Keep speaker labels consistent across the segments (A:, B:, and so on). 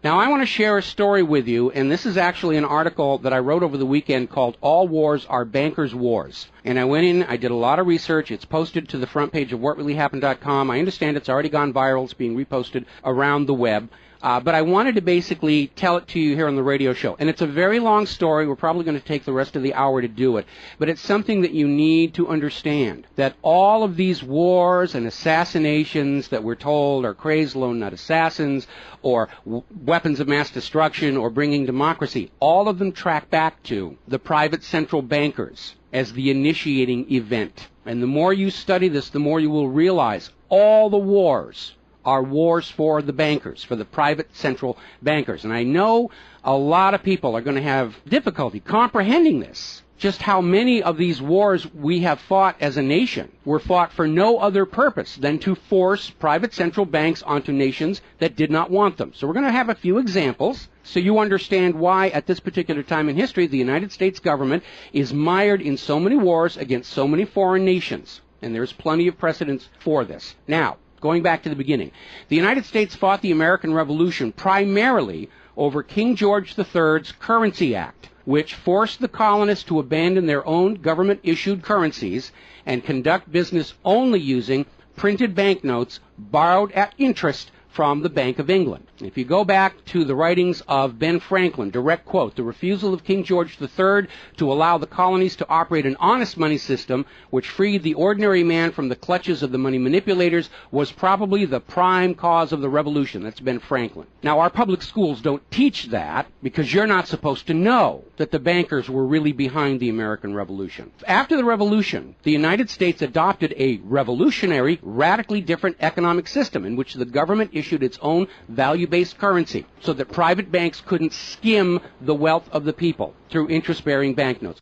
A: Now, I want to share a story with you, and this is actually an article that I wrote over the weekend called All Wars Are Bankers' Wars. And I went in, I did a lot of research. It's posted to the front page of whatreallyhappened.com. I understand it's already gone viral. It's being reposted around the web. But I wanted to basically tell it to you here on the radio show. And it's a very long story. We're probably going to take the rest of the hour to do it. But it's something that you need to understand, that all of these wars and assassinations that we're told are crazed lone nut assassins or weapons of mass destruction or bringing democracy, all of them track back to the private central bankers as the initiating event. And the more you study this, the more you will realize all the wars are wars for the bankers, for the private central bankers. And I know a lot of people are going to have difficulty comprehending this, just how many of these wars we have fought as a nation were fought for no other purpose than to force private central banks onto nations that did not want them. So we're going to have a few examples so you understand why at this particular time in history the United States government is mired in so many wars against so many foreign nations. And there's plenty of precedents for this. Now, going back to the beginning, the United States fought the American Revolution primarily over King George III's Currency Act, which forced the colonists to abandon their own government-issued currencies and conduct business only using printed banknotes borrowed at interest from the Bank of England. If you go back to the writings of Ben Franklin, direct quote, the refusal of King George III to allow the colonies to operate an honest money system which freed the ordinary man from the clutches of the money manipulators was probably the prime cause of the revolution. That's Ben Franklin. Now, our public schools don't teach that because you're not supposed to know that the bankers were really behind the American Revolution. After the Revolution, the United States adopted a revolutionary, radically different economic system in which the government issued its own value-based currency so that private banks couldn't skim the wealth of the people through interest-bearing banknotes.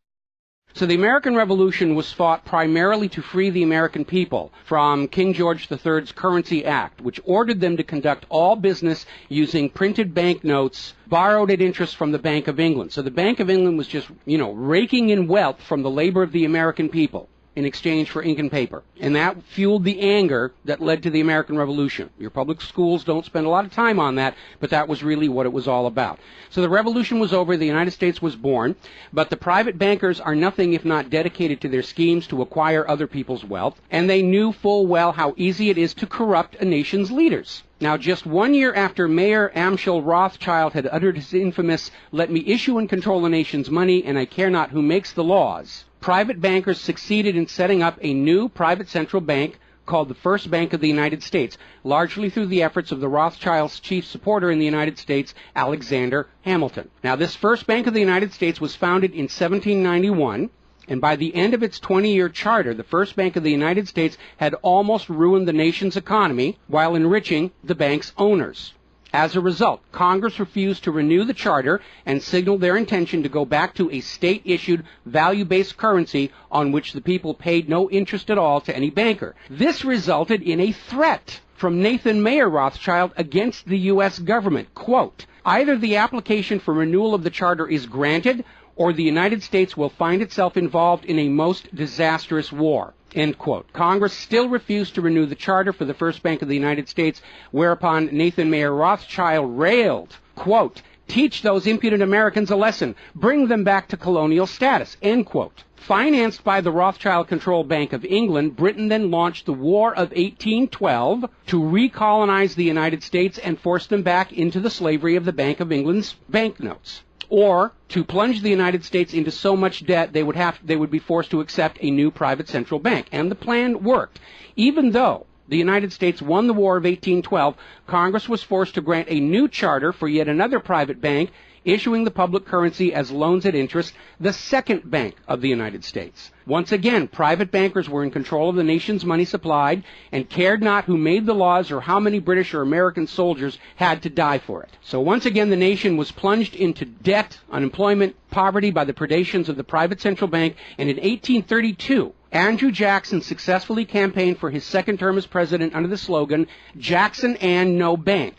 A: So the American Revolution was fought primarily to free the American people from King George III's Currency Act, which ordered them to conduct all business using printed banknotes borrowed at interest from the Bank of England. So the Bank of England was just, raking in wealth from the labor of the American people in exchange for ink and paper. And that fueled the anger that led to the American Revolution. Your public schools don't spend a lot of time on that, but that was really what it was all about. So the revolution was over, the United States was born, but the private bankers are nothing if not dedicated to their schemes to acquire other people's wealth, and they knew full well how easy it is to corrupt a nation's leaders. Now, just 1 year after Mayer Amschel Rothschild had uttered his infamous, "Let me issue and control the nation's money, and I care not who makes the laws," private bankers succeeded in setting up a new private central bank called the First Bank of the United States, largely through the efforts of the Rothschilds' chief supporter in the United States, Alexander Hamilton. Now, this First Bank of the United States was founded in 1791, and by the end of its 20-year charter, the First Bank of the United States had almost ruined the nation's economy while enriching the bank's owners. As a result, Congress refused to renew the charter and signaled their intention to go back to a state-issued, value-based currency on which the people paid no interest at all to any banker. This resulted in a threat from Nathan Mayer Rothschild against the U.S. government. Quote, "Either the application for renewal of the charter is granted, or the United States will find itself involved in a most disastrous war." End quote. Congress still refused to renew the charter for the First Bank of the United States, whereupon Nathan Mayer Rothschild railed, quote, "Teach those impudent Americans a lesson. Bring them back to colonial status." End quote. Financed by the Rothschild-controlled Bank of England, Britain then launched the War of 1812 to recolonize the United States and force them back into the slavery of the Bank of England's banknotes, or to plunge the United States into so much debt they would be forced to accept a new private central bank. And the plan worked. Even though the United States won the War of 1812, Congress was forced to grant a new charter for yet another private bank, issuing the public currency as loans at interest, the Second Bank of the United States. Once again, private bankers were in control of the nation's money supplied and cared not who made the laws or how many British or American soldiers had to die for it. So once again, the nation was plunged into debt, unemployment, poverty by the predations of the private central bank, and in 1832, Andrew Jackson successfully campaigned for his second term as president under the slogan, "Jackson and no bank."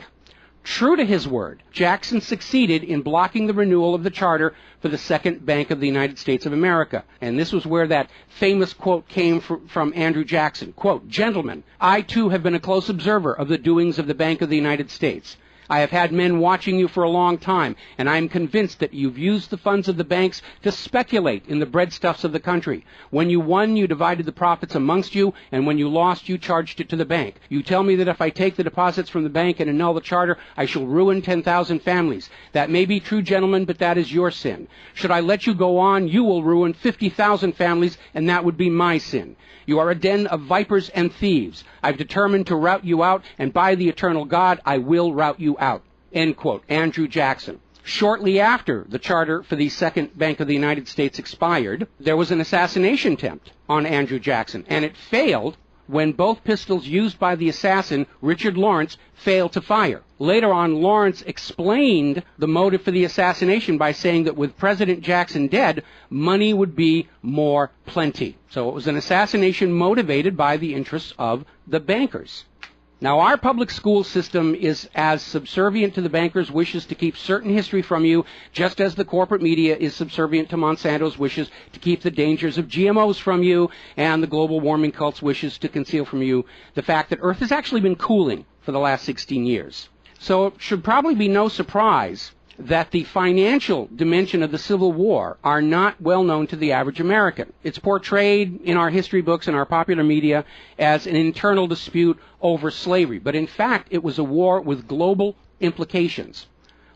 A: True to his word, Jackson succeeded in blocking the renewal of the charter for the Second Bank of the United States of America. And this was where that famous quote came from Andrew Jackson. Quote, "Gentlemen, I too have been a close observer of the doings of the Bank of the United States. I have had men watching you for a long time, and I am convinced that you've used the funds of the banks to speculate in the breadstuffs of the country. When you won, you divided the profits amongst you, and when you lost, you charged it to the bank. You tell me that if I take the deposits from the bank and annul the charter, I shall ruin 10,000 families. That may be true, gentlemen, but that is your sin. Should I let you go on, you will ruin 50,000 families, and that would be my sin. You are a den of vipers and thieves. I've determined to rout you out, and by the eternal God, I will rout you out. End quote. Andrew Jackson. Shortly after the charter for the Second Bank of the United States expired, there was an assassination attempt on Andrew Jackson, and it failed when both pistols used by the assassin, Richard Lawrence, failed to fire. Later on, Lawrence explained the motive for the assassination by saying that with President Jackson dead, money would be more plenty. So it was an assassination motivated by the interests of the bankers. Now, our public school system is as subservient to the bankers' wishes to keep certain history from you, just as the corporate media is subservient to Monsanto's wishes to keep the dangers of GMOs from you, and the global warming cult's wishes to conceal from you the fact that Earth has actually been cooling for the last 16 years. So it should probably be no surprise that the financial dimension of the Civil War are not well known to the average American. It's portrayed in our history books and our popular media as an internal dispute over slavery, but in fact it was a war with global implications.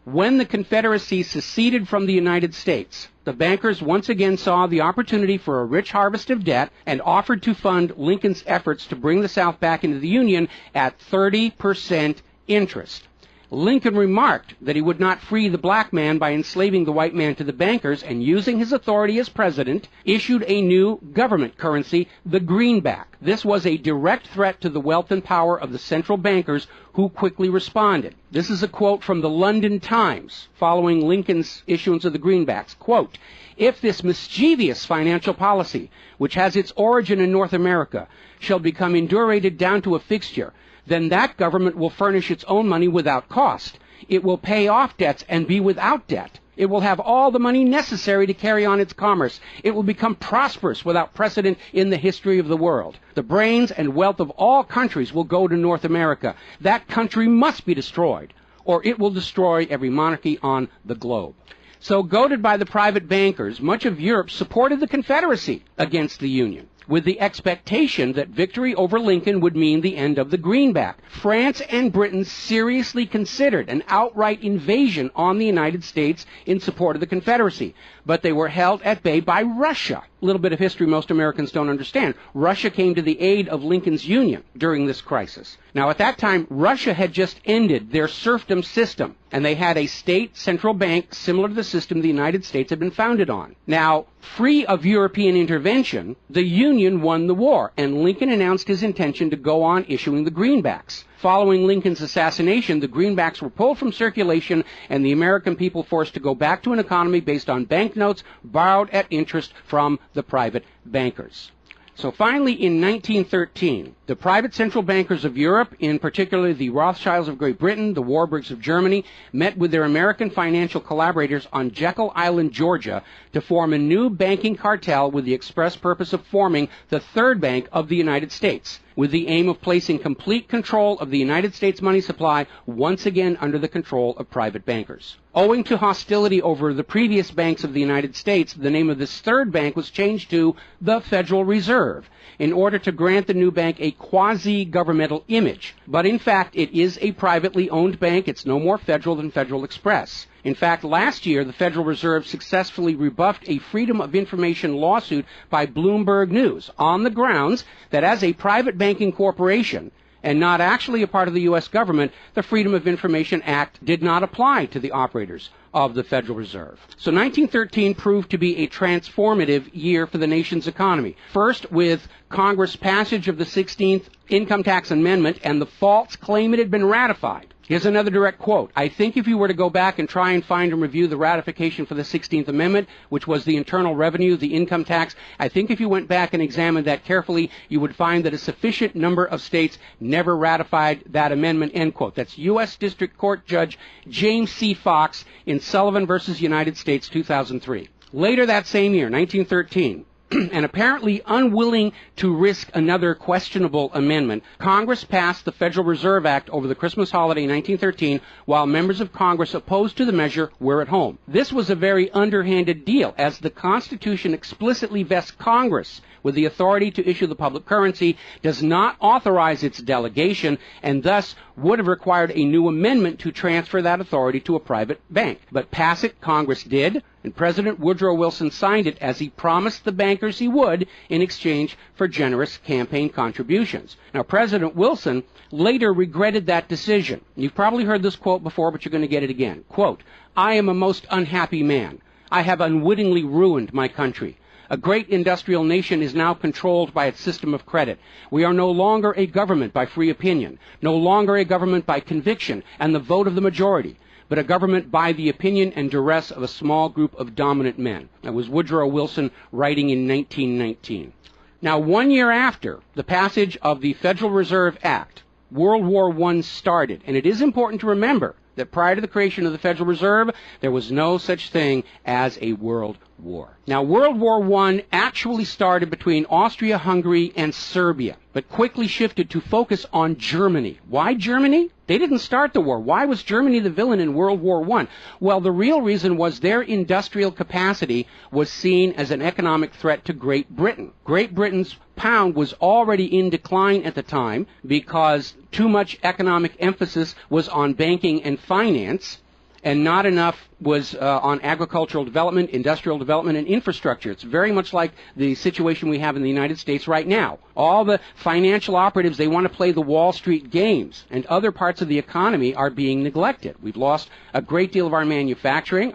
A: When the Confederacy seceded from the United States, the bankers once again saw the opportunity for a rich harvest of debt and offered to fund Lincoln's efforts to bring the South back into the Union at 30% interest. Lincoln remarked that he would not free the black man by enslaving the white man to the bankers, and using his authority as president, issued a new government currency, the greenback. This was a direct threat to the wealth and power of the central bankers, who quickly responded. This is a quote from the London Times following Lincoln's issuance of the greenbacks. Quote, "If this mischievous financial policy, which has its origin in North America, shall become indurated down to a fixture, then that government will furnish its own money without cost. It will pay off debts and be without debt. It will have all the money necessary to carry on its commerce. It will become prosperous without precedent in the history of the world. The brains and wealth of all countries will go to North America. That country must be destroyed, or it will destroy every monarchy on the globe." So, goaded by the private bankers, much of Europe supported the Confederacy against the Union, with the expectation that victory over Lincoln would mean the end of the greenback. France and Britain seriously considered an outright invasion on the United States in support of the Confederacy, but they were held at bay by Russia. A little bit of history most Americans don't understand. Russia came to the aid of Lincoln's Union during this crisis. Now, at that time, Russia had just ended their serfdom system, and they had a state central bank similar to the system the United States had been founded on. Now, free of European intervention, the Union won the war, and Lincoln announced his intention to go on issuing the greenbacks. Following Lincoln's assassination, the greenbacks were pulled from circulation, and the American people forced to go back to an economy based on banknotes borrowed at interest from the private bankers. So finally, in 1913, the private central bankers of Europe, in particular the Rothschilds of Great Britain, the Warburgs of Germany, met with their American financial collaborators on Jekyll Island, Georgia, to form a new banking cartel with the express purpose of forming the third bank of the United States, with the aim of placing complete control of the United States money supply once again under the control of private bankers. Owing to hostility over the previous banks of the United States, the name of this third bank was changed to the Federal Reserve, in order to grant the new bank a quasi-governmental image. But in fact, it is a privately owned bank. It's no more federal than Federal Express. In fact, last year, the Federal Reserve successfully rebuffed a Freedom of Information lawsuit by Bloomberg News on the grounds that as a private banking corporation, and not actually a part of the U.S. government, the Freedom of Information Act did not apply to the operators of the Federal Reserve. So 1913 proved to be a transformative year for the nation's economy. First, with Congress' passage of the 16th Income Tax Amendment and the false claim it had been ratified. Here's another direct quote. "I think if you were to go back and try and find and review the ratification for the 16th Amendment, which was the internal revenue, the income tax, I think if you went back and examined that carefully, you would find that a sufficient number of states never ratified that amendment," end quote. That's U.S. District Court Judge James C. Fox in Sullivan versus United States, 2003. Later that same year, 1913, and apparently unwilling to risk another questionable amendment, Congress passed the Federal Reserve Act over the Christmas holiday in 1913, while members of Congress opposed to the measure were at home. This was a very underhanded deal, as the Constitution explicitly vests Congress with the authority to issue the public currency, does not authorize its delegation, and thus would have required a new amendment to transfer that authority to a private bank. But pass it, Congress did, and President Woodrow Wilson signed it as he promised the bankers he would in exchange for generous campaign contributions. Now, President Wilson later regretted that decision. You've probably heard this quote before, but you're going to get it again. Quote, "I am a most unhappy man. I have unwittingly ruined my country. A great industrial nation is now controlled by its system of credit. We are no longer a government by free opinion, no longer a government by conviction and the vote of the majority, but a government by the opinion and duress of a small group of dominant men." That was Woodrow Wilson writing in 1919. Now, 1 year after the passage of the Federal Reserve Act, World War I started, and it is important to remember that prior to the creation of the Federal Reserve, there was no such thing as a world war. Now, World War I actually started between Austria, Hungary, and Serbia, but quickly shifted to focus on Germany. Why Germany? They didn't start the war. Why was Germany the villain in World War I? Well, the real reason was their industrial capacity was seen as an economic threat to Great Britain. Great Britain's pound was already in decline at the time because too much economic emphasis was on banking and finance, and not enough was on agricultural development, industrial development, and infrastructure. It's very much like the situation we have in the United States right now. All the financial operatives, they want to play the Wall Street games, and other parts of the economy are being neglected. We've lost a great deal of our manufacturing.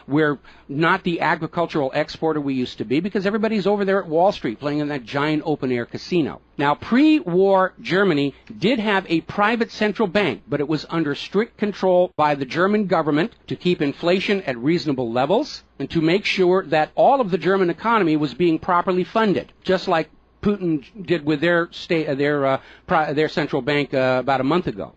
A: We're not the agricultural exporter we used to be because everybody's over there at Wall Street playing in that giant open-air casino. Now, pre-war Germany did have a private central bank, but it was under strict control by the German government to keep inflation at reasonable levels and to make sure that all of the German economy was being properly funded, just like Putin did with their central bank about a month ago.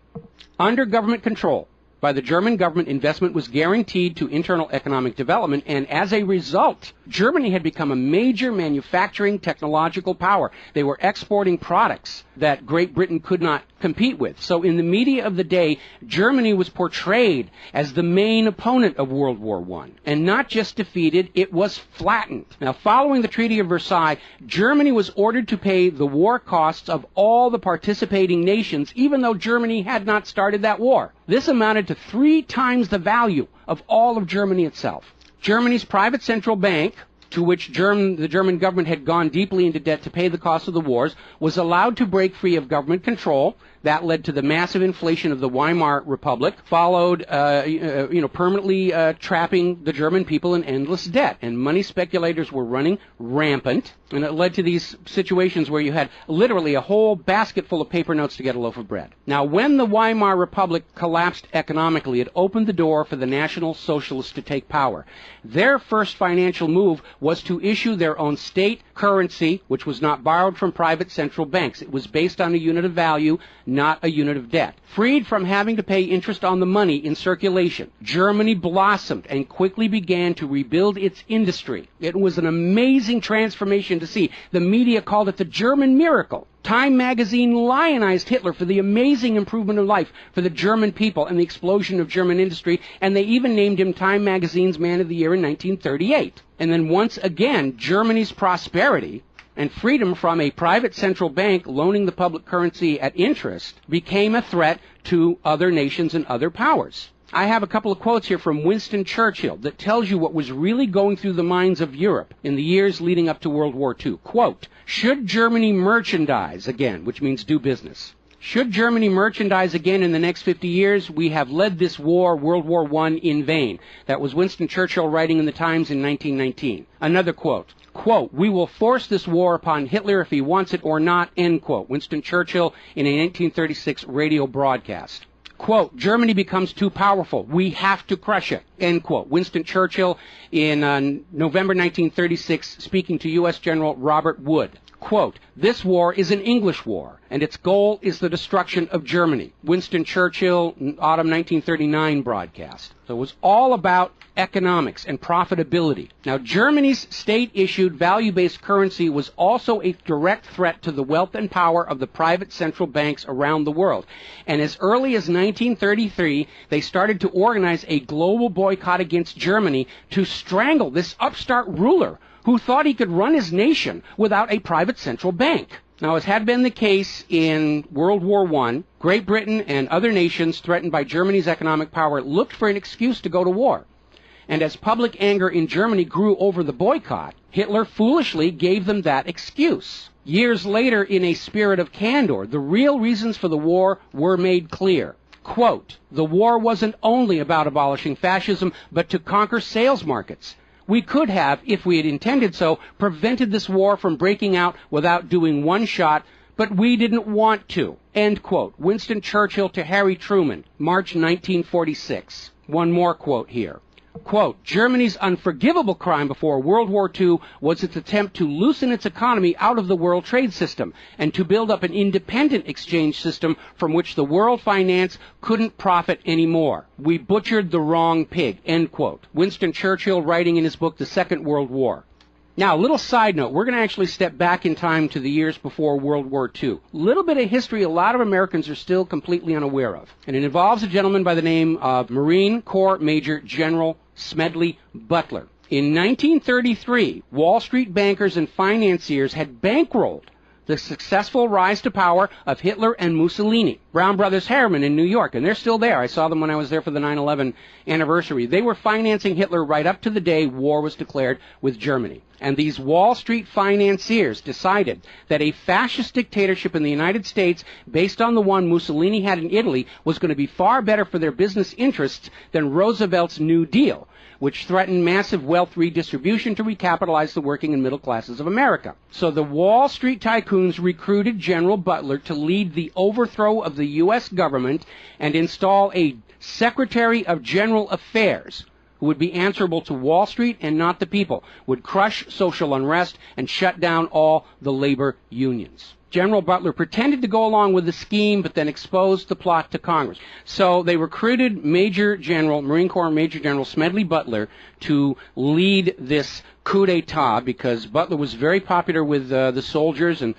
A: Under government control by the German government, investment was guaranteed to internal economic development, and as a result, Germany had become a major manufacturing technological power. They were exporting products that Great Britain could not compete with. So in the media of the day, Germany was portrayed as the main opponent of World War I. And not just defeated, it was flattened. Now, following the Treaty of Versailles, Germany was ordered to pay the war costs of all the participating nations, even though Germany had not started that war. This amounted to 3 times the value of all of Germany itself. Germany's private central bank, to which the German government had gone deeply into debt to pay the cost of the wars, was allowed to break free of government control. That led to the massive inflation of the Weimar Republic, followed, permanently trapping the German people in endless debt. And money speculators were running rampant, and it led to these situations where you had literally a whole basket full of paper notes to get a loaf of bread. Now, when the Weimar Republic collapsed economically, it opened the door for the National Socialists to take power. Their first financial move was to issue their own state currency, which was not borrowed from private central banks. It was based on a unit of value, not a unit of debt. Freed from having to pay interest on the money in circulation, Germany blossomed and quickly began to rebuild its industry. It was an amazing transformation to see. The media called it the German miracle. Time magazine lionized Hitler for the amazing improvement of life for the German people and the explosion of German industry, and they even named him Time magazine's Man of the Year in 1938. And then once again, Germany's prosperity and freedom from a private central bank loaning the public currency at interest became a threat to other nations and other powers. I have a couple of quotes here from Winston Churchill that tells you what was really going through the minds of Europe in the years leading up to World War II. Quote, "Should Germany merchandise again," which means do business, "should Germany merchandise again in the next 50 years, we have led this war, World War I, in vain." That was Winston Churchill writing in the Times in 1919. Another quote, "We will force this war upon Hitler if he wants it or not," end quote. Winston Churchill in a 1936 radio broadcast. Quote, "Germany becomes too powerful. We have to crush it," end quote. Winston Churchill in November 1936 speaking to U.S. General Robert Wood. Quote, "This war is an English war, and its goal is the destruction of Germany." Winston Churchill, autumn 1939 broadcast. So it was all about economics and profitability. Now, Germany's state-issued value-based currency was also a direct threat to the wealth and power of the private central banks around the world. And as early as 1933, they started to organize a global boycott against Germany to strangle this upstart ruler who thought he could run his nation without a private central bank. Now, as had been the case in World War I, Great Britain and other nations threatened by Germany's economic power looked for an excuse to go to war. And as public anger in Germany grew over the boycott, Hitler foolishly gave them that excuse. Years later, in a spirit of candor, the real reasons for the war were made clear. Quote, "The war wasn't only about abolishing fascism, but to conquer sales markets. We could have, if we had intended so, prevented this war from breaking out without doing one shot, but we didn't want to." End quote. Winston Churchill to Harry Truman, March 1946. One more quote here. Quote, "Germany's unforgivable crime before World War II was its attempt to loosen its economy out of the world trade system and to build up an independent exchange system from which the world finance couldn't profit anymore. We butchered the wrong pig." End quote. Winston Churchill writing in his book, The Second World War. Now, a little side note, we're going to actually step back in time to the years before World War II. A little bit of history a lot of Americans are still completely unaware of. And it involves a gentleman by the name of Marine Corps Major General Smedley Butler. In 1933, Wall Street bankers and financiers had bankrolled the successful rise to power of Hitler and Mussolini. Brown Brothers Harriman in New York, and they're still there. I saw them when I was there for the 9/11 anniversary. They were financing Hitler right up to the day war was declared with Germany. And these Wall Street financiers decided that a fascist dictatorship in the United States, based on the one Mussolini had in Italy, was going to be far better for their business interests than Roosevelt's New Deal, which threatened massive wealth redistribution to recapitalize the working and middle classes of America. So the Wall Street tycoons recruited General Butler to lead the overthrow of the U.S. government and install a Secretary of General Affairs who would be answerable to Wall Street and not the people, would crush social unrest and shut down all the labor unions. General Butler pretended to go along with the scheme, but then exposed the plot to Congress. So they recruited Marine Corps Major General Smedley Butler to lead this coup d'etat because Butler was very popular with the soldiers, and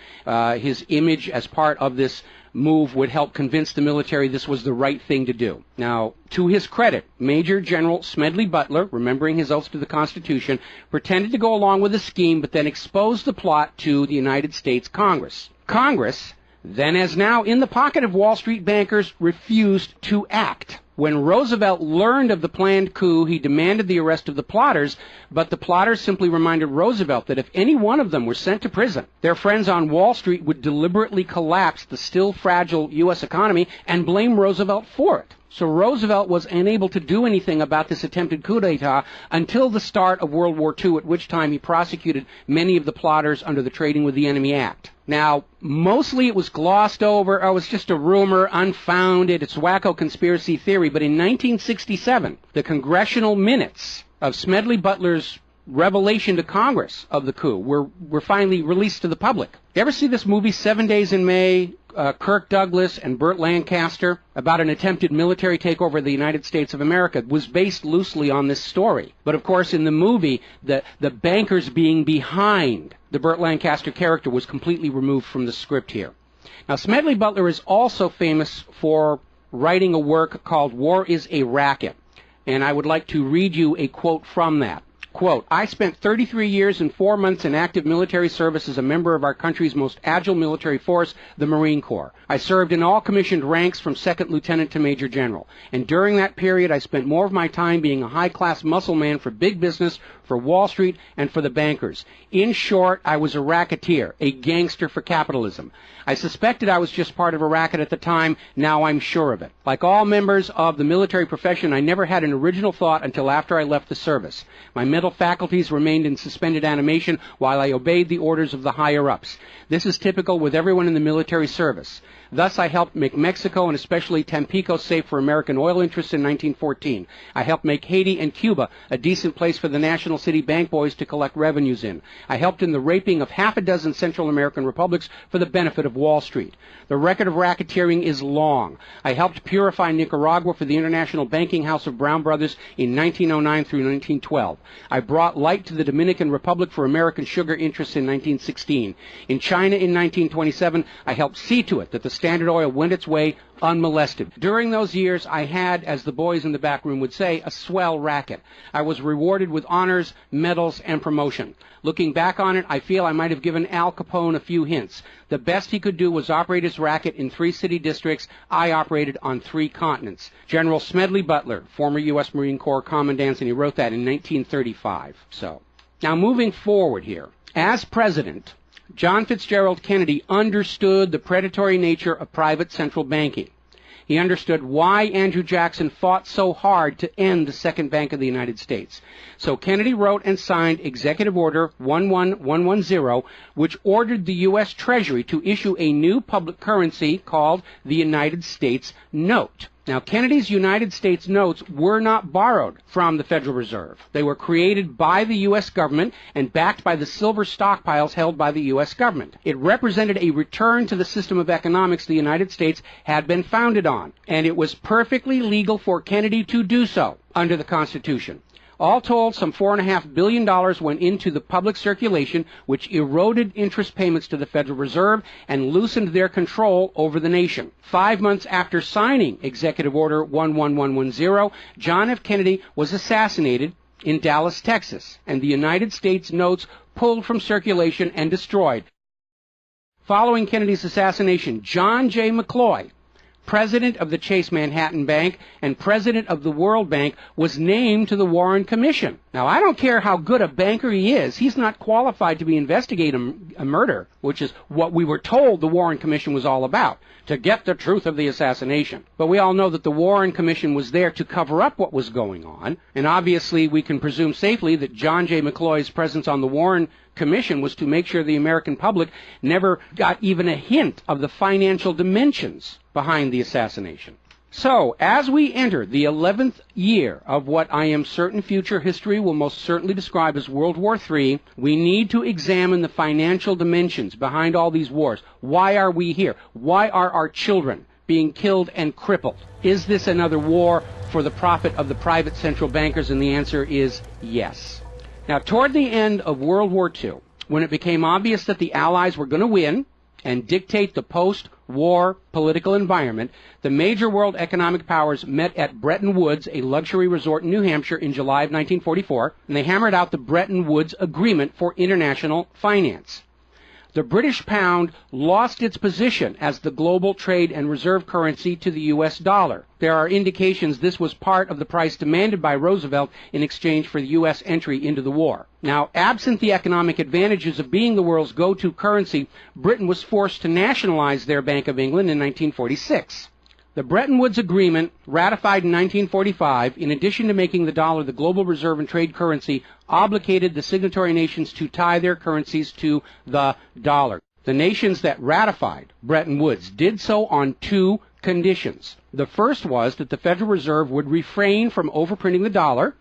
A: his image as part of this move would help convince the military this was the right thing to do. Now, to his credit, Major General Smedley Butler, remembering his oath to the Constitution, pretended to go along with the scheme, but then exposed the plot to the United States Congress. Congress, then as now in the pocket of Wall Street bankers, refused to act. When Roosevelt learned of the planned coup, he demanded the arrest of the plotters, but the plotters simply reminded Roosevelt that if any one of them were sent to prison, their friends on Wall Street would deliberately collapse the still fragile U.S. economy and blame Roosevelt for it. So Roosevelt was unable to do anything about this attempted coup d'etat until the start of World War II, at which time he prosecuted many of the plotters under the Trading with the Enemy Act. Now, mostly it was glossed over. Oh, it's just a rumor, unfounded, it's wacko conspiracy theory. But in 1967, the congressional minutes of Smedley Butler's revelation to Congress of the coup were finally released to the public. You ever see this movie 7 Days in May, Kirk Douglas and Burt Lancaster, about an attempted military takeover of the United States of America? It was based loosely on this story. But of course, in the movie, the bankers being behind the Burt Lancaster character was completely removed from the script here. Now, Smedley Butler is also famous for writing a work called War is a Racket. And I would like to read you a quote from that. Quote, "I spent 33 years and 4 months in active military service as a member of our country's most agile military force, the Marine Corps. I served in all commissioned ranks from second lieutenant to major general. And during that period, I spent more of my time being a high-class muscle man for big business, for Wall Street, and for the bankers. In short, I was a racketeer, a gangster for capitalism. I suspected I was just part of a racket at the time. Now I'm sure of it. Like all members of the military profession, I never had an original thought until after I left the service. My mental faculties remained in suspended animation while I obeyed the orders of the higher-ups. This is typical with everyone in the military service. Thus, I helped make Mexico and especially Tampico safe for American oil interests in 1914. I helped make Haiti and Cuba a decent place for the national City bank boys to collect revenues in. I helped in the raping of half a dozen Central American republics for the benefit of Wall Street. The record of racketeering is long. I helped purify Nicaragua for the International Banking House of Brown Brothers in 1909 through 1912. I brought light to the Dominican Republic for American sugar interests in 1916. In China in 1927, I helped see to it that the Standard Oil went its way unmolested. During those years, I had, as the boys in the back room would say, a swell racket. I was rewarded with honors, medals, and promotion. Looking back on it, I feel I might have given Al Capone a few hints. The best he could do was operate his racket in 3 city districts. I operated on 3 continents. General Smedley Butler, former U.S. Marine Corps Commandant, and he wrote that in 1935. So, now moving forward here. As president, John Fitzgerald Kennedy understood the predatory nature of private central banking. He understood why Andrew Jackson fought so hard to end the Second Bank of the United States. So Kennedy wrote and signed Executive Order 11110, which ordered the U.S. Treasury to issue a new public currency called the United States Note. Now, Kennedy's United States notes were not borrowed from the Federal Reserve. They were created by the U.S. government and backed by the silver stockpiles held by the U.S. government. It represented a return to the system of economics the United States had been founded on, and it was perfectly legal for Kennedy to do so under the Constitution. All told, some $4.5 billion went into the public circulation, which eroded interest payments to the Federal Reserve and loosened their control over the nation. 5 months after signing Executive Order 11110, John F. Kennedy was assassinated in Dallas, Texas, and the United States notes pulled from circulation and destroyed. Following Kennedy's assassination, John J. McCloy, president of the Chase Manhattan Bank and president of the World Bank, was named to the Warren Commission. Now, I don't care how good a banker he is, he's not qualified to be investigating a murder, which is what we were told the Warren Commission was all about, to get the truth of the assassination. But we all know that the Warren Commission was there to cover up what was going on, and obviously we can presume safely that John J. McCloy's presence on the Warren Commission was to make sure the American public never got even a hint of the financial dimensions behind the assassination. So, as we enter the 11th year of what I am certain future history will most certainly describe as World War III, we need to examine the financial dimensions behind all these wars. Why are we here? Why are our children being killed and crippled? Is this another war for the profit of the private central bankers? And the answer is yes. Now, toward the end of World War II, when it became obvious that the Allies were going to win and dictate the post-war political environment, the major world economic powers met at Bretton Woods, a luxury resort in New Hampshire, in July of 1944, and they hammered out the Bretton Woods Agreement for International Finance. The British pound lost its position as the global trade and reserve currency to the U.S. dollar. There are indications this was part of the price demanded by Roosevelt in exchange for the U.S. entry into the war. Now, absent the economic advantages of being the world's go-to currency, Britain was forced to nationalize their Bank of England in 1946. The Bretton Woods Agreement, ratified in 1945, in addition to making the dollar the global reserve and trade currency, obligated the signatory nations to tie their currencies to the dollar. The nations that ratified Bretton Woods did so on 2 conditions. The first was that the Federal Reserve would refrain from overprinting the dollar,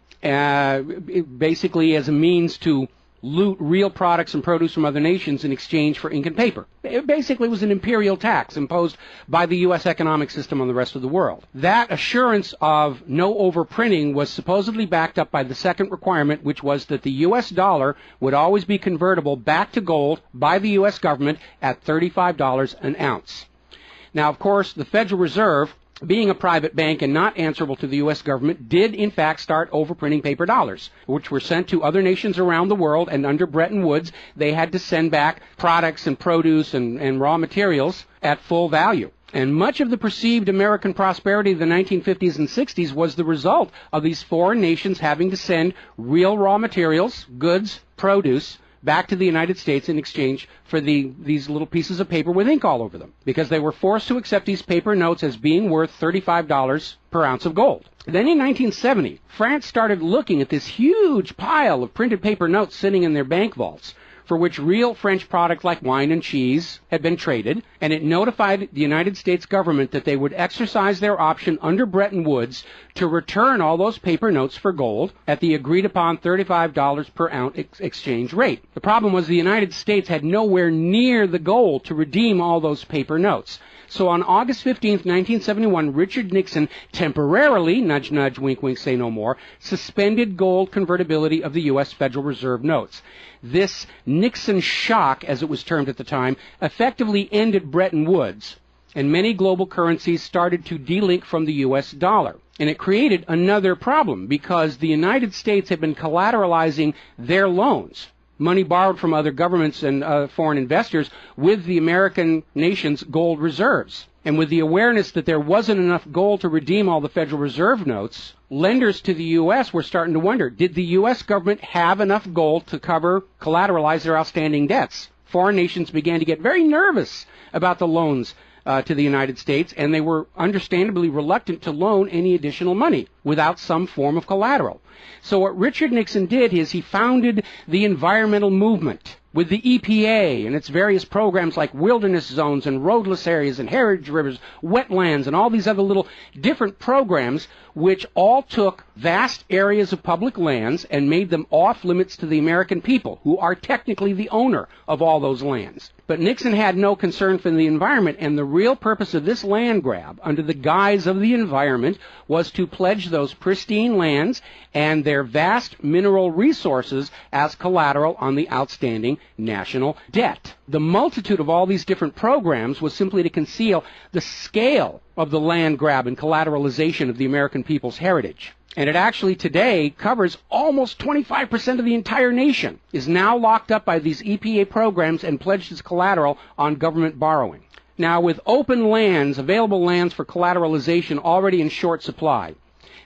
A: basically as a means to loot real products and produce from other nations in exchange for ink and paper. It basically was an imperial tax imposed by the U.S. economic system on the rest of the world. That assurance of no overprinting was supposedly backed up by the second requirement, which was that the U.S. dollar would always be convertible back to gold by the U.S. government at $35 an ounce. Now, of course, the Federal Reserve, being a private bank and not answerable to the U.S. government, did in fact start overprinting paper dollars, which were sent to other nations around the world, and under Bretton Woods, they had to send back products and produce and raw materials at full value. And much of the perceived American prosperity of the 1950s and 60s was the result of these foreign nations having to send real raw materials, goods, produce, back to the United States in exchange for these little pieces of paper with ink all over them, because they were forced to accept these paper notes as being worth $35 per ounce of gold. Then in 1970, France started looking at this huge pile of printed paper notes sitting in their bank vaults. for which real French products like wine and cheese had been traded, and it notified the United States government that they would exercise their option under Bretton Woods to return all those paper notes for gold at the agreed-upon $35 per ounce exchange rate. The problem was the United States had nowhere near the gold to redeem all those paper notes. So on August 15, 1971, Richard Nixon temporarily, nudge, nudge, wink, wink, say no more, suspended gold convertibility of the U.S. Federal Reserve notes. This Nixon shock, as it was termed at the time, effectively ended Bretton Woods, and many global currencies started to delink from the U.S. dollar. And it created another problem because the United States had been collateralizing their loans, money borrowed from other governments and foreign investors, with the American nation's gold reserves. And with the awareness that there wasn't enough gold to redeem all the Federal Reserve notes, lenders to the U.S. were starting to wonder, did the U.S. government have enough gold to collateralize their outstanding debts? Foreign nations began to get very nervous about the loans to the United States, and they were understandably reluctant to loan any additional money without some form of collateral. So what Richard Nixon did is he founded the environmental movement with the EPA and its various programs like wilderness zones and roadless areas and heritage rivers, wetlands, and all these other little different programs which all took vast areas of public lands and made them off limits to the American people, who are technically the owner of all those lands. But Nixon had no concern for the environment, and the real purpose of this land grab, under the guise of the environment, was to pledge those pristine lands and their vast mineral resources as collateral on the outstanding national debt. The multitude of all these different programs was simply to conceal the scale of the land grab and collateralization of the American people's heritage. And it actually today covers almost 25% of the entire nation, is now locked up by these EPA programs and pledged as collateral on government borrowing. Now, with open lands, available lands for collateralization already in short supply,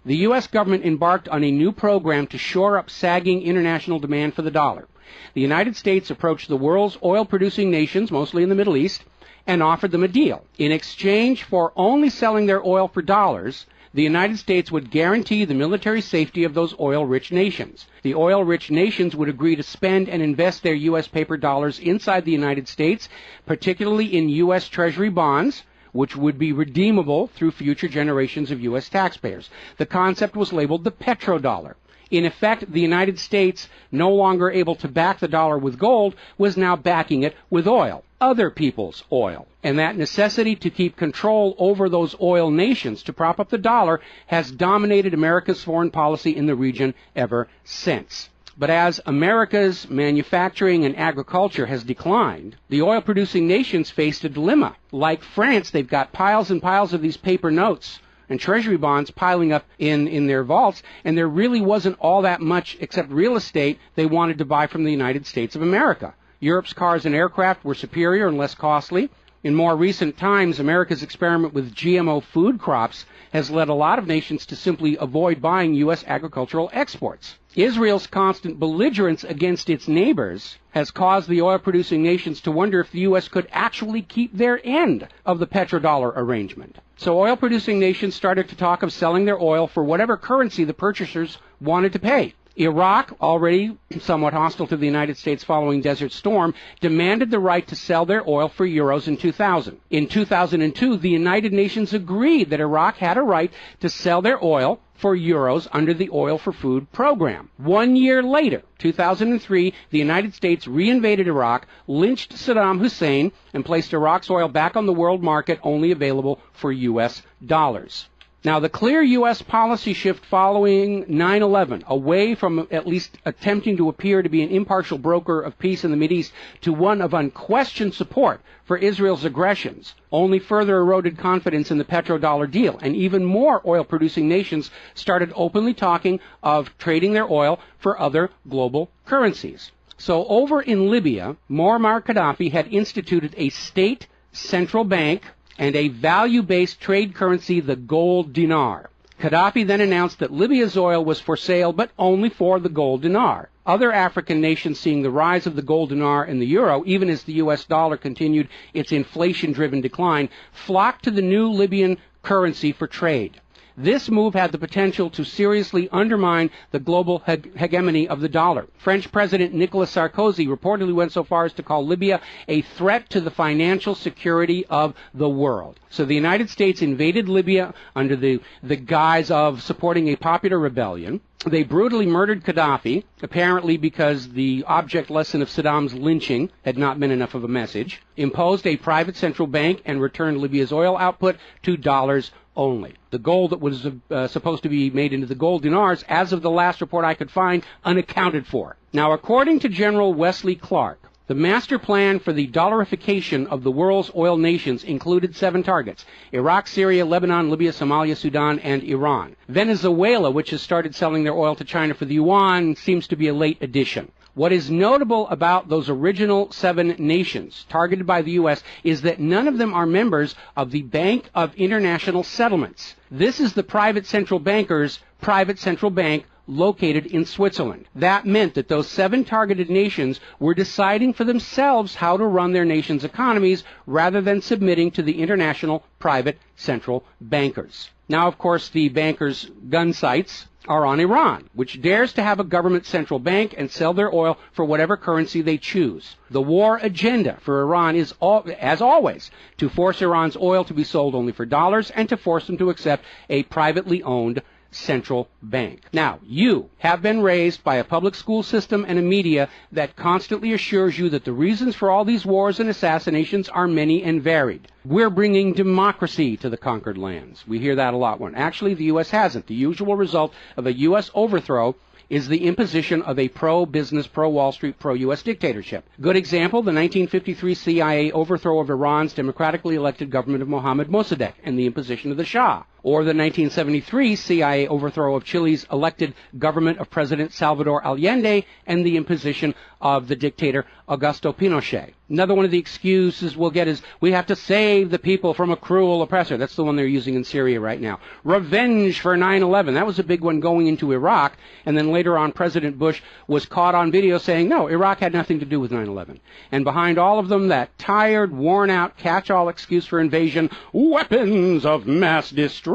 A: the U.S. government embarked on a new program to shore up sagging international demand for the dollar. The United States approached the world's oil-producing nations, mostly in the Middle East, and offered them a deal. In exchange for only selling their oil for dollars, the United States would guarantee the military safety of those oil-rich nations. The oil-rich nations would agree to spend and invest their U.S. paper dollars inside the United States, particularly in U.S. Treasury bonds, which would be redeemable through future generations of U.S. taxpayers. The concept was labeled the petrodollar. In effect, the United States, no longer able to back the dollar with gold, was now backing it with oil, other people's oil. And that necessity to keep control over those oil nations to prop up the dollar has dominated America's foreign policy in the region ever since. But as America's manufacturing and agriculture has declined, the oil-producing nations faced a dilemma. Like France, they've got piles and piles of these paper notes and treasury bonds piling up in their vaults, and there really wasn't all that much except real estate they wanted to buy from the United States of America. Europe's cars and aircraft were superior and less costly. In more recent times, America's experiment with GMO food crops has led a lot of nations to simply avoid buying U.S. agricultural exports. Israel's constant belligerence against its neighbors has caused the oil-producing nations to wonder if the U.S. could actually keep their end of the petrodollar arrangement. So oil-producing nations started to talk of selling their oil for whatever currency the purchasers wanted to pay. Iraq, already somewhat hostile to the United States following Desert Storm, demanded the right to sell their oil for euros in 2000. In 2002, the United Nations agreed that Iraq had a right to sell their oil for euros under the Oil for Food program. 1 year later, 2003, the United States reinvaded Iraq, lynched Saddam Hussein, and placed Iraq's oil back on the world market, only available for U.S. dollars. Now, the clear U.S. policy shift following 9/11, away from at least attempting to appear to be an impartial broker of peace in the Mideast to one of unquestioned support for Israel's aggressions, only further eroded confidence in the petrodollar deal, and even more oil-producing nations started openly talking of trading their oil for other global currencies. So over in Libya, Muammar Gaddafi had instituted a state central bank and a value-based trade currency, the gold dinar. Gaddafi then announced that Libya's oil was for sale, but only for the gold dinar. Other African nations, seeing the rise of the gold dinar and the euro, even as the U.S. dollar continued its inflation-driven decline, flocked to the new Libyan currency for trade. This move had the potential to seriously undermine the global hegemony of the dollar. French President Nicolas Sarkozy reportedly went so far as to call Libya a threat to the financial security of the world. So the United States invaded Libya under the guise of supporting a popular rebellion. They brutally murdered Gaddafi, apparently because the object lesson of Saddam's lynching had not been enough of a message, imposed a private central bank, and returned Libya's oil output to dollars only. The gold that was supposed to be made into the gold dinars, as of the last report I could find, unaccounted for. Now, according to General Wesley Clark, the master plan for the dollarification of the world's oil nations included 7 targets: Iraq, Syria, Lebanon, Libya, Somalia, Sudan, and Iran. Venezuela, which has started selling their oil to China for the yuan, seems to be a late addition. What is notable about those original 7 nations targeted by the U.S. is that none of them are members of the Bank of International Settlements. This is the private central banker's private central bank located in Switzerland. That meant that those 7 targeted nations were deciding for themselves how to run their nation's economies rather than submitting to the international private central bankers. Now, of course, the bankers' gun sights are on Iran, which dares to have a government central bank and sell their oil for whatever currency they choose. The war agenda for Iran is, as always, to force Iran's oil to be sold only for dollars and to force them to accept a privately owned central bank. Now, you have been raised by a public school system and a media that constantly assures you that the reasons for all these wars and assassinations are many and varied. We're bringing democracy to the conquered lands. We hear that a lot when actually the U.S. hasn't. The usual result of a U.S. overthrow is the imposition of a pro-business, pro-Wall Street, pro-U.S. dictatorship. Good example, the 1953 CIA overthrow of Iran's democratically elected government of Mohammad Mossadegh and the imposition of the Shah. Or the 1973 CIA overthrow of Chile's elected government of President Salvador Allende and the imposition of the dictator Augusto Pinochet. Another one of the excuses we'll get is we have to save the people from a cruel oppressor. That's the one they're using in Syria right now. Revenge for 9/11. That was a big one going into Iraq. And then later on, President Bush was caught on video saying, no, Iraq had nothing to do with 9/11. And behind all of them, that tired, worn-out, catch-all excuse for invasion, weapons of mass destruction.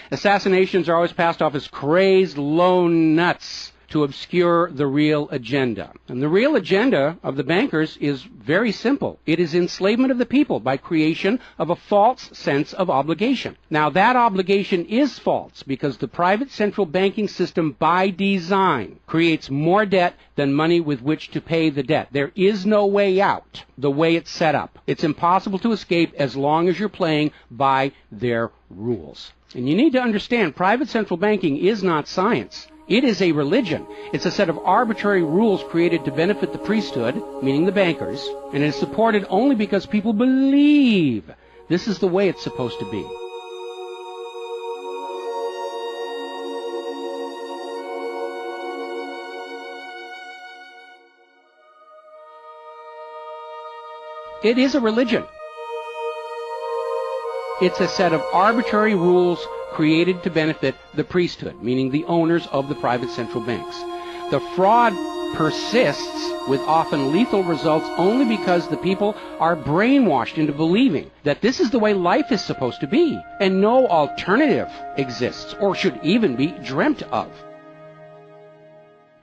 A: Assassinations are always passed off as crazed lone nuts to obscure the real agenda. And the real agenda of the bankers is very simple. It is enslavement of the people by creation of a false sense of obligation. Now, that obligation is false because the private central banking system by design creates more debt than money with which to pay the debt. There is no way out the way it's set up. It's impossible to escape as long as you're playing by their rules. And you need to understand, private central banking is not science. It is a religion. It's a set of arbitrary rules created to benefit the priesthood, meaning the bankers, and it is supported only because people believe this is the way it's supposed to be. It is a religion. It's a set of arbitrary rules created to benefit the priesthood, meaning the owners of the private central banks. The fraud persists with often lethal results only because the people are brainwashed into believing that this is the way life is supposed to be, and no alternative exists or should even be dreamt of.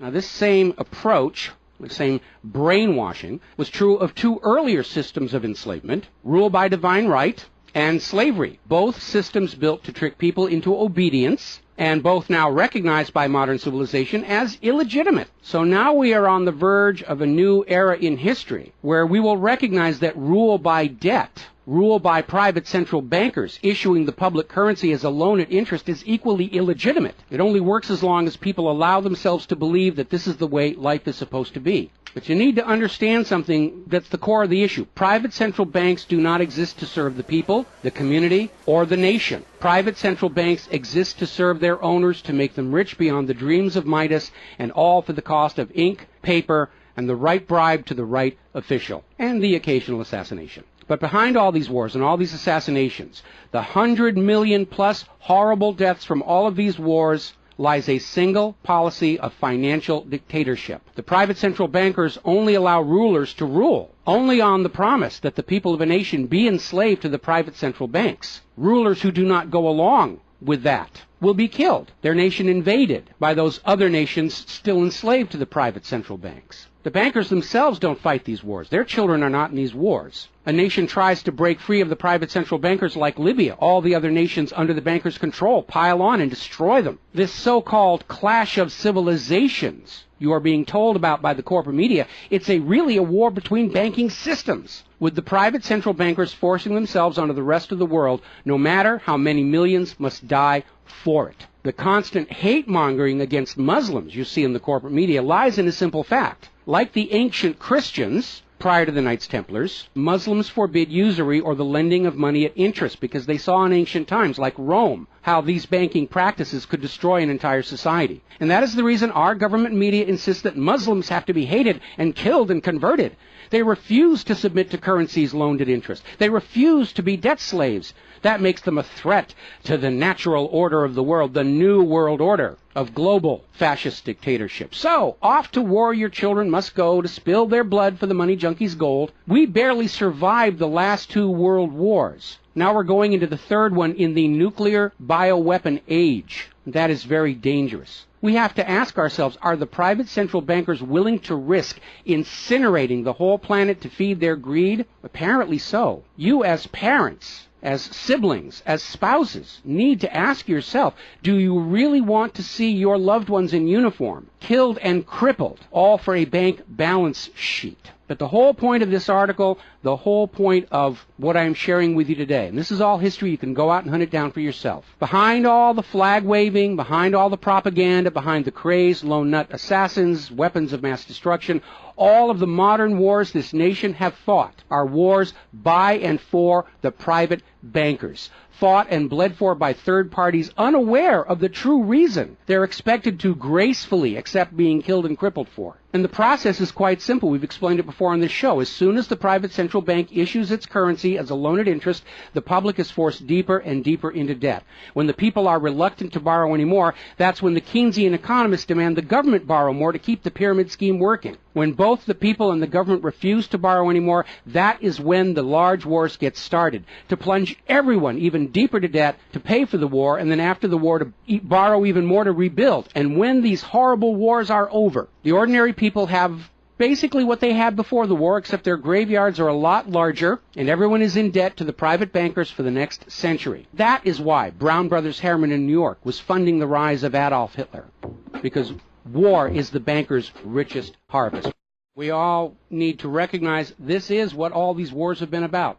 A: Now, this same approach, the same brainwashing, was true of 2 earlier systems of enslavement, rule by divine right and slavery, both systems built to trick people into obedience, and both now recognized by modern civilization as illegitimate. So now we are on the verge of a new era in history where we will recognize that rule by debt, rule by private central bankers issuing the public currency as a loan at interest is equally illegitimate. It only works as long as people allow themselves to believe that this is the way life is supposed to be. But you need to understand something that's the core of the issue. Private central banks do not exist to serve the people, the community, or the nation. Private central banks exist to serve their owners, to make them rich beyond the dreams of Midas, and all for the cost of ink, paper, and the right bribe to the right official, and the occasional assassination. But behind all these wars and all these assassinations, the 100 million plus horrible deaths from all of these wars, lies a single policy of financial dictatorship. The private central bankers only allow rulers to rule, only on the promise that the people of a nation be enslaved to the private central banks. Rulers who do not go along with that will be killed, their nation invaded by those other nations still enslaved to the private central banks. The bankers themselves don't fight these wars. Their children are not in these wars. A nation tries to break free of the private central bankers like Libya. All the other nations under the bankers' control pile on and destroy them. This so-called clash of civilizations you are being told about by the corporate media, it's really a war between banking systems, with the private central bankers forcing themselves onto the rest of the world, no matter how many millions must die for it. The constant hate-mongering against Muslims you see in the corporate media lies in a simple fact. Like the ancient Christians, prior to the Knights Templars, Muslims forbid usury or the lending of money at interest because they saw in ancient times, like Rome, how these banking practices could destroy an entire society. And that is the reason our government media insists that Muslims have to be hated and killed and converted. They refuse to submit to currencies loaned at interest. They refuse to be debt slaves. That makes them a threat to the natural order of the world, the new world order of global fascist dictatorship. So, off to war your children must go to spill their blood for the money junkies' gold. We barely survived the last 2 world wars. Now we're going into the third one in the nuclear bioweapon age. That is very dangerous. We have to ask ourselves, are the private central bankers willing to risk incinerating the whole planet to feed their greed? Apparently so. You as parents, as siblings, as spouses, need to ask yourself, do you really want to see your loved ones in uniform, killed and crippled, all for a bank balance sheet? But the whole point of this article, the whole point of what I'm sharing with you today, and this is all history, you can go out and hunt it down for yourself. Behind all the flag waving, behind all the propaganda, behind the crazed lone nut assassins, weapons of mass destruction, all of the modern wars this nation have fought are wars by and for the private bankers, fought and bled for by third parties unaware of the true reason they're expected to gracefully accept being killed and crippled for. And the process is quite simple. We've explained it before on this show. As soon as the private central bank issues its currency as a loan at interest, the public is forced deeper and deeper into debt. When the people are reluctant to borrow anymore, that's when the Keynesian economists demand the government borrow more to keep the pyramid scheme working. When both the people and the government refuse to borrow anymore, that is when the large wars get started, to plunge everyone even deeper to debt to pay for the war, and then after the war to borrow even more to rebuild. And when these horrible wars are over, the ordinary people have basically what they had before the war, except their graveyards are a lot larger, and everyone is in debt to the private bankers for the next century. That is why Brown Brothers Harriman in New York was funding the rise of Adolf Hitler, because war is the bankers' richest harvest. We all need to recognize this is what all these wars have been about.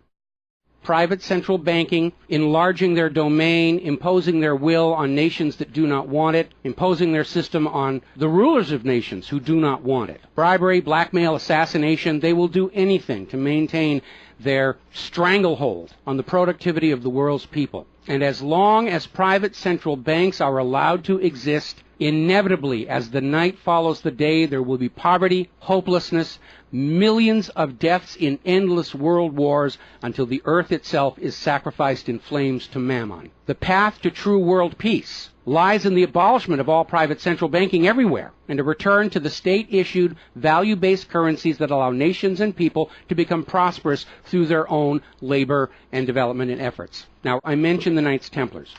A: Private central banking, enlarging their domain, imposing their will on nations that do not want it, imposing their system on the rulers of nations who do not want it. Bribery, blackmail, assassination, they will do anything to maintain their stranglehold on the productivity of the world's people. And as long as private central banks are allowed to exist, inevitably, as the night follows the day, there will be poverty, hopelessness, millions of deaths in endless world wars until the earth itself is sacrificed in flames to Mammon. The path to true world peace lies in the abolishment of all private central banking everywhere and a return to the state-issued, value-based currencies that allow nations and people to become prosperous through their own labor and development and efforts. Now, I mentioned the Knights Templars.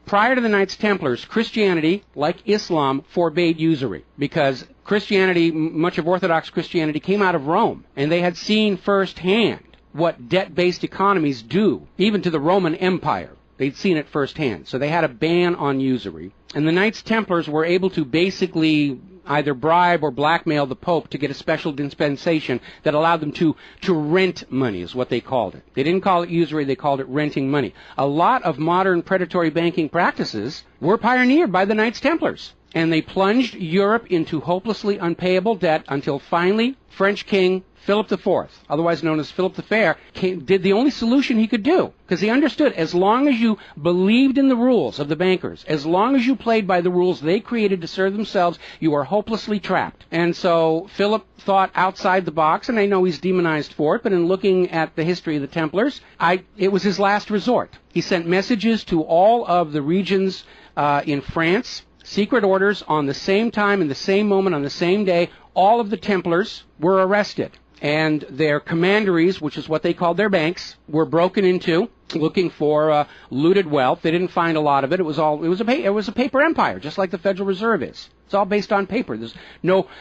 A: Prior to the Knights Templars, Christianity, like Islam, forbade usury because Christianity, much of Orthodox Christianity, came out of Rome, and they had seen firsthand what debt-based economies do, even to the Roman Empire. They'd seen it firsthand. So they had a ban on usury. And the Knights Templars were able to basically either bribe or blackmail the Pope to get a special dispensation that allowed them to rent money, is what they called it. They didn't call it usury, they called it renting money. A lot of modern predatory banking practices were pioneered by the Knights Templars. And they plunged Europe into hopelessly unpayable debt until finally French King Philip IV, otherwise known as Philip the Fair, did the only solution he could do. Because he understood, as long as you believed in the rules of the bankers, as long as you played by the rules they created to serve themselves, you are hopelessly trapped. And so Philip thought outside the box, and I know he's demonized for it, but in looking at the history of the Templars, it was his last resort. He sent messages to all of the regions in France, secret orders on the same time, in the same moment, on the same day. All of the Templars were arrested. and their commanderies, which is what they called their banks, were broken into, looking for looted wealth. They didn't find a lot of it. It was a paper empire, just like the Federal Reserve is. It's all based on paper. There's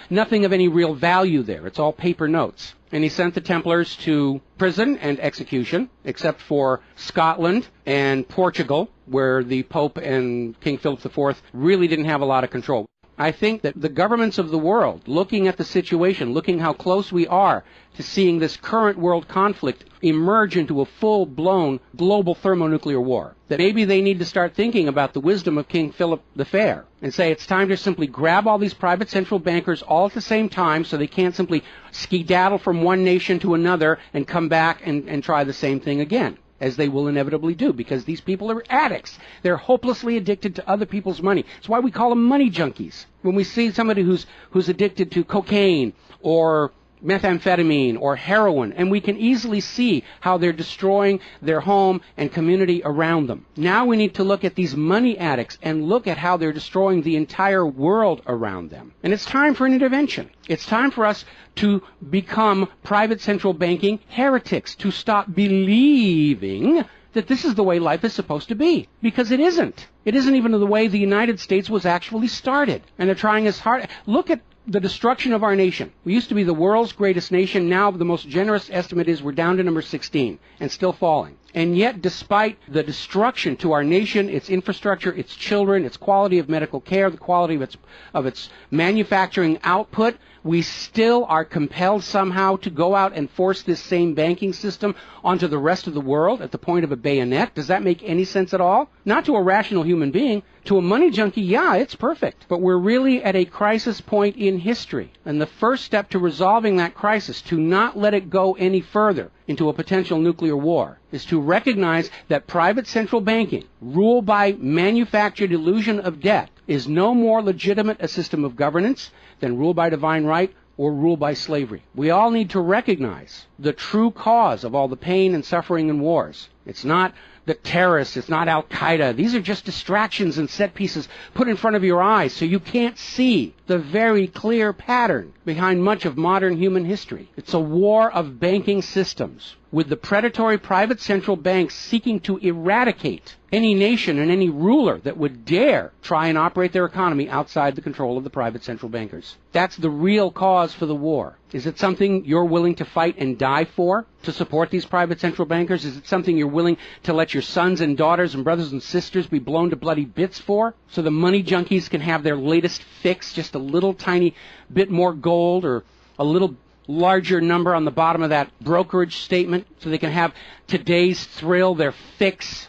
A: nothing of any real value there. It's all paper notes. And he sent the Templars to prison and execution, except for Scotland and Portugal, where the Pope and King Philip IV really didn't have a lot of control. I think that the governments of the world, looking at the situation, looking how close we are to seeing this current world conflict emerge into a full-blown global thermonuclear war, that maybe they need to start thinking about the wisdom of King Philip the Fair and say it's time to simply grab all these private central bankers all at the same time so they can't simply skedaddle from one nation to another and come back and try the same thing again, as they will inevitably do, because these people are addicts. They're hopelessly addicted to other people's money. It's why we call them money junkies. When we see somebody who's addicted to cocaine or methamphetamine or heroin, and we can easily see how they're destroying their home and community around them. Now we need to look at these money addicts and look at how they're destroying the entire world around them. And it's time for an intervention. It's time for us to become private central banking heretics, to stop believing that this is the way life is supposed to be, because it isn't. It isn't even the way the United States was actually started. And they're trying as hard. Look at the destruction of our nation. We used to be the world's greatest nation. Now the most generous estimate is we're down to number 16 and still falling. And yet, despite the destruction to our nation, its infrastructure, its children, its quality of medical care, the quality of its manufacturing output, we still are compelled somehow to go out and force this same banking system onto the rest of the world at the point of a bayonet. Does that make any sense at all? Not to a rational human being. To a money junkie, yeah, it's perfect. But we're really at a crisis point in history. And the first step to resolving that crisis, to not let it go any further into a potential nuclear war, is to recognize that private central banking, ruled by manufactured illusion of debt, is no more legitimate a system of governance than rule by divine right or rule by slavery. We all need to recognize the true cause of all the pain and suffering and wars. It's not the terrorists, it's not Al-Qaeda. These are just distractions and set pieces put in front of your eyes so you can't see the very clear pattern behind much of modern human history. It's a war of banking systems, with the predatory private central banks seeking to eradicate any nation and any ruler that would dare try and operate their economy outside the control of the private central bankers. That's the real cause for the war. Is it something you're willing to fight and die for, to support these private central bankers? Is it something you're willing to let your sons and daughters and brothers and sisters be blown to bloody bits for, so the money junkies can have their latest fix, just a little tiny bit more gold or a little larger number on the bottom of that brokerage statement, so they can have today's thrill, their fix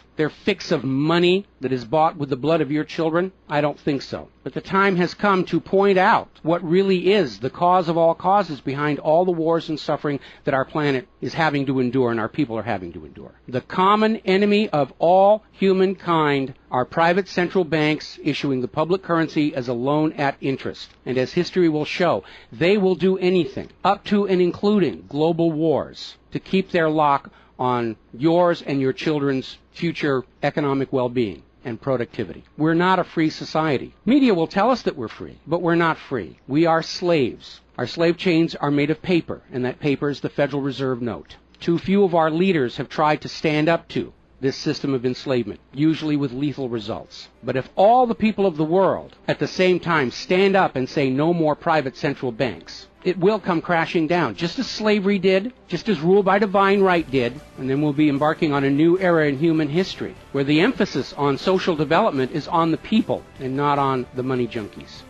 A: of money that is bought with the blood of your children? I don't think so. But the time has come to point out what really is the cause of all causes behind all the wars and suffering that our planet is having to endure and our people are having to endure. The common enemy of all humankind are private central banks issuing the public currency as a loan at interest. And as history will show, they will do anything, up to and including global wars, to keep their lock on yours and your children's future economic well-being and productivity. We're not a free society. Media will tell us that we're free, but we're not free. We are slaves. Our slave chains are made of paper, and that paper is the Federal Reserve note. Too few of our leaders have tried to stand up to this system of enslavement, usually with lethal results. But if all the people of the world at the same time stand up and say no more private central banks, it will come crashing down, just as slavery did, just as rule by divine right did, and then we'll be embarking on a new era in human history, where the emphasis on social development is on the people and not on the money junkies.